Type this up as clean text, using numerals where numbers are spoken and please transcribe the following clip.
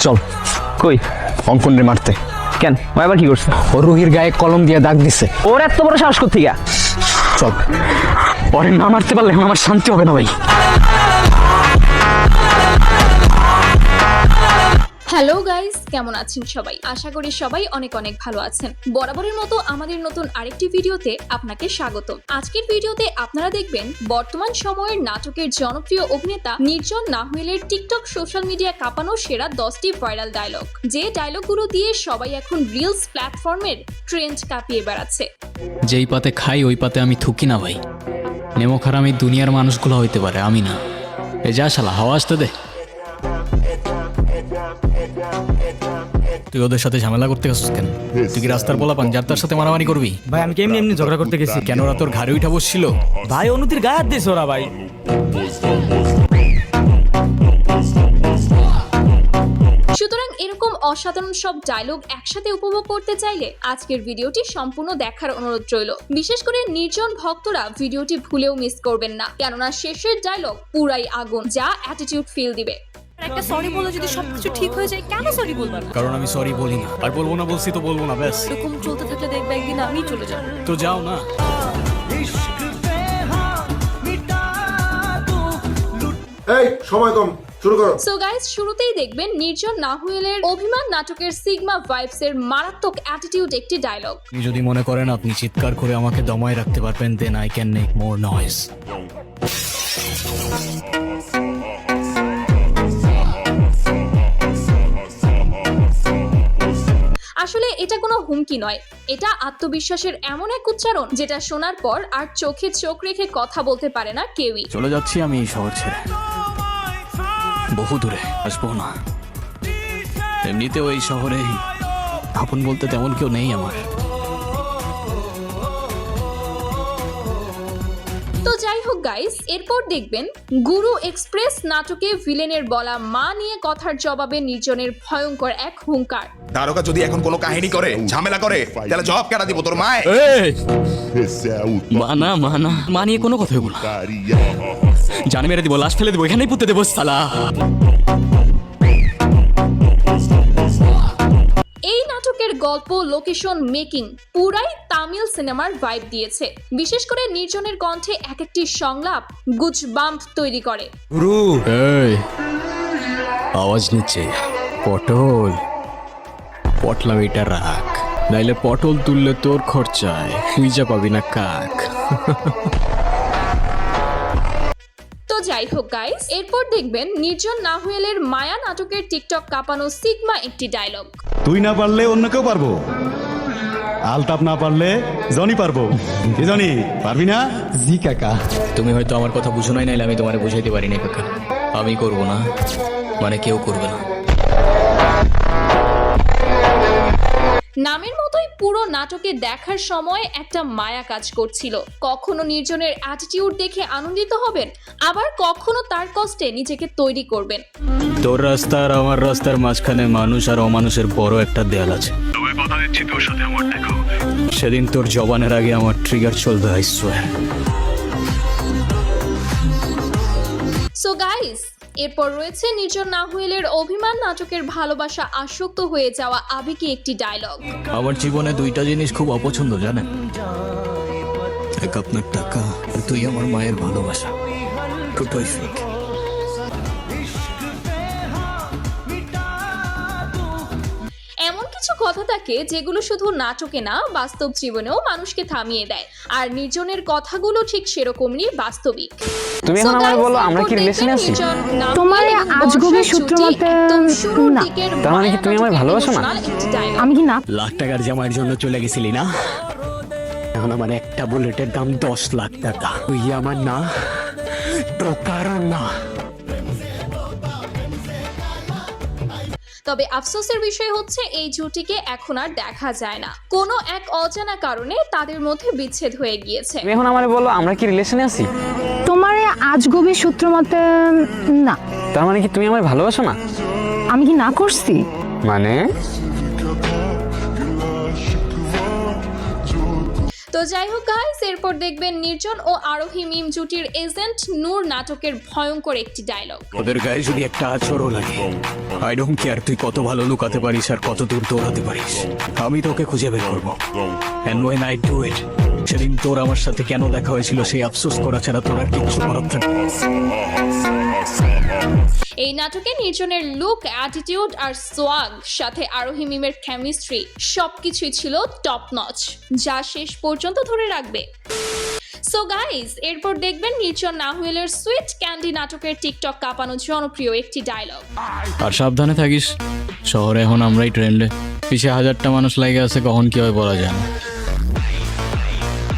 চল কই? অঙ্কন রে মারতে। কেন? ও আবার কি করছে? ও রুহির গায়ে কলম দিয়ে দাগ দিছে। ওর এত বড় সাহস কোত্থেকে? চল, ওরে না মারতে পারলে এখন আমার শান্তি হবে না ভাই। হ্যালো গাইস, কেমন আছেন সবাই? আশা করি সবাই অনেক অনেক ভালো আছেন। বরাবরের মতো আমাদের নতুন আরেকটি ভিডিওতে আপনাকে স্বাগতম। আজকের ভিডিওতে আপনারা দেখবেন বর্তমান সময়ের নাটকের জনপ্রিয় অভিনেতা নির্জন নাহুয়েলের টিকটক সোশ্যাল মিডিয়া কাঁপানো সেরা 10টি ভাইরাল ডায়লগ, যে ডায়লগগুলো দিয়ে সবাই এখন রিলস প্ল্যাটফর্মের ট্রেন্ড কাঁপিয়ে বেড়াচ্ছে। যেই পাতে খাই ওই পাতে আমি থুকি না ভাই। নেমো খারামি দুনিয়ার মানুষগুলো হইতে পারে, আমি না। এ যা শালা, হাওয়া আসতে দে। তুই ওদের সাথে ঝামেলা করতে গেছিস কেন? তুই কি রাস্তার পোলা পান যার তার সাথে মারামারি করবি? ভাই আমি কেমনি এমনি ঝগড়া করতে গেছি। কেন ওরা তোর ঘাড়ে উঠা বসছিল? ভাই অনুতির গায়ে হাত দিয়েছে ওরা ভাই। সুতরাং এরকম অসাধারণ সব ডায়লগ একসাথে উপভোগ করতে চাইলে আজকের ভিডিওটি সম্পূর্ণ দেখার অনুরোধ রইল। বিশেষ করে নির্জন ভক্তরা ভিডিওটি ভুলেও মিস করবেন না, কেননা শেষের ডায়লগ পুরাই আগুন, যা অ্যাটিটিউড ফিল দিবে। একটা সরি বলে যদি সবকিছু ঠিক হয়ে যায়, কেন সরি বলবার? কারণ আমি সরি বলি না, আর বলবো না, বলছি তো বলবো না, ব্যাস। এরকম চলতে থাকলে দেখবে একদিন আমি চলে যাব। তো যাও না। এই সময় কম, শুরু করো। সো গাইস, শুরুতেই দেখবেন নির্জন নাহুয়েলের অভিমান নাটকের সিগমা ভাইবস এর মারাত্মক অ্যাটিটিউড একটি ডায়লগ। আপনি যদি মনে করেন আপনি চিৎকার করে আমাকে দমায় রাখতে পারবেন, then I can make more noise. আসলে এটা কোনো হুমকি নয়, এটা আত্মবিশ্বাসের এমন এক উচ্চারণ যেটা শোনার পর আর চোখে চোখ রেখে কথা বলতে পারে না কেউই। চলে যাচ্ছি আমি এই শহর ছেড়ে, বহু দূরে, আসবো না। এমনিতেও এই শহরে আপন বলতে তেমন কেউ নেই আমার। তো যাই হোক গাইস, এরপর দেখবেন গুরু এক্সপ্রেস নাটকে ভিলেনের বলা মা নিয়ে কথার জবাবে নির্জনের ভয়ঙ্কর এক হুঙ্কার। তারকা যদি এখন কোনো কাহিনী করে, ঝামেলা করে, তাহলে জবাব কেটে দিব তোর মায়। মানা মানা মা নিয়ে কোনো কথা বলো, জানে মেরে দিব, লাশ ফেলে দেবো, এখানেই পুঁতে দেবো সালা। এই নাটকের গল্প, লোকেশন, মেকিং পুরাই তামিল সিনেমার ভাইব দিয়েছে। বিশেষ করে নির্জনের কণ্ঠে এক একটি সংলাপ গুজবাম্প তৈরি করে। গুরু এই আওয়াজ নিচ্ছে পটল, পটলাম এটা রাখ, নাইলে পটল তুললে তোর খরচায় খুঁজা পাবি না কাক। তো যাই হোক গাইস, এরপর দেখবেন নির্জন নাহুয়েলের মায়া নাটকের টিকটক কাঁপানো সিগমা একটি ডায়লগ। তুই না পারলে অন্য কেউ পারবো, আলতাপ না পারলে জনি পারবো। কি জনি পারবি না? জি কাকা। তুমি হয়তো আমার কথা বুঝো নাই, নাইলে আমি তোমার বুঝাইতে পারি না কাকা। আমি করব না মানে কেউ করবে না। নামের মতোই পুরো নাটকে দেখার সময় একটা মায়া কাজ করছিল। কখনো নির্জনের অ্যাটিটিউড দেখে আনন্দিত হবেন, আবার কখনো তার কষ্টে নিজেকে তৈরি করবেন। তোর রাস্তা আর আমার রাস্তার মাঝখানে মানুষ আর অমানুষের বড় একটা দেয়াল আছে। সেদিন তোর জবানের আগে আমার ট্রিগার চলবে, আই সোয়ার। সো গাইস, এরপর রয়েছে নির্জন নাহুয়েলের অভিমান নাটকের ভালোবাসা আসক্ত হয়ে যাওয়া আবেগী একটি ডায়লগ। আমার জীবনে দুইটা জিনিস খুব অপছন্দ, জানেন? এক আপনার টাকা, আর তুই আমার মায়ের ভালোবাসা। দুটোই ফেক। এমন কিছু কথা থাকে যেগুলো শুধু নাটকে না, বাস্তব জীবনেও মানুষকে থামিয়ে দেয়। আর নির্জনের কথাগুলো ঠিক সেরকমই বাস্তবিক। তুমি এখন আমায় বলো আমরা কি রিলেশনে আছি? তোমার আজগবি সূত্র মতে না। তার মানে কি তুমি আমায় ভালোবাসো না? আমি কি না? লাখ টাকার জামাইয়ের জন্য চলে গেছিলি না? এখন আমার একটা বুলেটের দাম 10 লাখ টাকা। তুই আমার না, প্রকারণ না। তবে আফসোসের বিষয় হচ্ছে এই জুটিকে এখন আর দেখা যায় না। কোনো এক অজানা কারণে তাদের মধ্যে বিচ্ছেদ হয়ে গিয়েছে। তুমি এখন আমায় বলো আমরা কি রিলেশনে আছি? তোমার আজগবি সূত্র মতে না। তার মানে কি তুমি আমায় ভালোবাসো না? আমি কি না করছি? তো তো যাই হোক গাইস, এরপর দেখবেন নির্জন ও আরোহী মিম জুটির এজেন্ট নূর নাটকের ভয়ঙ্কর একটি ডায়লগ। ওদের গায়ে যদি একটা আছরও লাগে, আই ডোন্ট কেয়ার তুই কত ভালো লুকাতে পারিস আর কত দূর দৌড়াতে পারিস, আমি তোকে খুঁজে বের করবো। And when I do it, সেদিন তোর আমার সাথে কেন দেখা হয়েছিল সেই আফসোস করা ছাড়া তোর আর কিচ্ছু করার থাকে না। এই নাটকে নির্জনের লুক, অ্যাটিটিউড আর সোয়াগ সাথে আরোহী মিমের কেমিস্ট্রি সবকিছুই ছিল টপ নচ, যা শেষ পর্যন্ত ধরে রাখবে। সো গাইজ, এরপর দেখবেন নির্জন নাহুয়েলের সুইট ক্যান্ডি নাটকের টিকটক কাঁপানো জনপ্রিয় একটি ডায়লগ। আর সাবধানে থাকিস, শহরে এখন আমরাই ট্রেন্ডে, পিছিয়ে 1000টা মানুষ লাগে আছে, কখন কি হয় বলা যায় না।